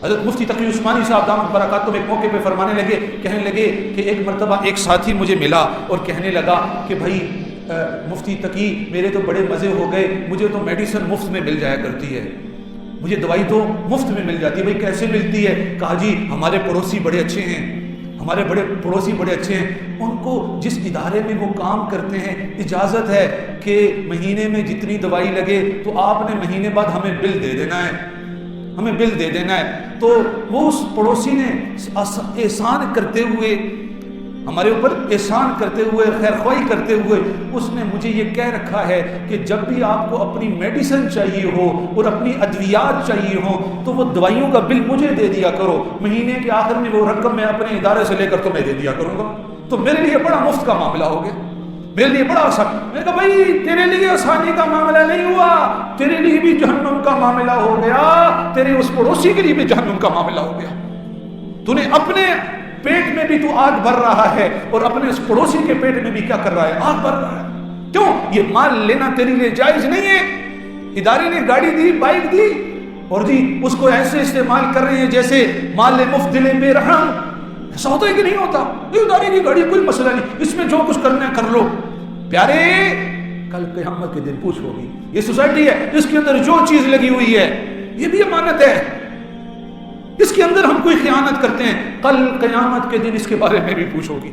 حضرت مفتی تقی عثمانی صاحب دامت برکاتہم ایک موقع پہ فرمانے لگے، کہنے لگے کہ ایک مرتبہ ایک ساتھی مجھے ملا اور کہنے لگا کہ بھائی مفتی تقی میرے تو بڑے مزے ہو گئے، مجھے تو میڈیسن مفت میں مل جایا کرتی ہے، مجھے دوائی تو مفت میں مل جاتی ہے۔ بھائی کیسے ملتی ہے؟ کہا جی ہمارے پڑوسی بڑے اچھے ہیں، ہمارے پڑوسی بڑے اچھے ہیں، ان کو جس ادارے میں وہ کام کرتے ہیں اجازت ہے کہ مہینے میں جتنی دوائی لگے تو آپ نے مہینے بعد ہمیں بل دے دینا ہے، ہمیں بل دے دینا ہے۔ تو وہ اس پڑوسی نے احسان کرتے ہوئے، ہمارے اوپر احسان کرتے ہوئے، خیر خواہی کرتے ہوئے، اس نے مجھے یہ کہہ رکھا ہے کہ جب بھی آپ کو اپنی میڈیسن چاہیے ہو اور اپنی ادویات چاہیے ہو تو وہ دوائیوں کا بل مجھے دے دیا کرو، مہینے کے آخر میں وہ رقم میں اپنے ادارے سے لے کر تمہیں دے دیا کروں گا۔ تو میرے لیے بڑا مفت کا معاملہ ہو گیا، میرے لیے بڑا آسان۔ میں نے کہا بھائی تیرے لیے آسانی کا معاملہ نہیں ہوا، تیرے لیے بھی جہنم کا معاملہ ہو گیا، تیرے اس پڑوسی کے لیے بھی جہنم کا معاملہ ہو گیا۔ تو نے اپنے پیٹ میں بھی تو آگ بھر رہا ہے اور اپنے اس پڑوسی کے پیٹ میں بھی کیا کر رہا ہے؟ آگ بھر رہا ہے۔ کیوں؟ یہ مال لینا تیرے لیے جائز نہیں ہے۔ ادارے نے گاڑی دی، بائک دی اور جی اس کو ایسے استعمال کر رہے ہیں جیسے مال مفت دلے بے رحم۔ ایسا ہوتا ہے کہ نہیں ہوتا؟ ادارے کی گاڑی کوئی مسئلہ نہیں، اس میں جو کچھ کرنا ہے کر لو۔ پیارے کل قیامت کے دن پوچھ ہوگی، یہ سوسائٹی ہے اس کے اندر جو چیز لگی ہوئی ہے یہ بھی امانت ہے، اس کے اندر ہم کوئی خیانت کرتے ہیں، کل قیامت کے دن اس کے بارے میں بھی پوچھو گی۔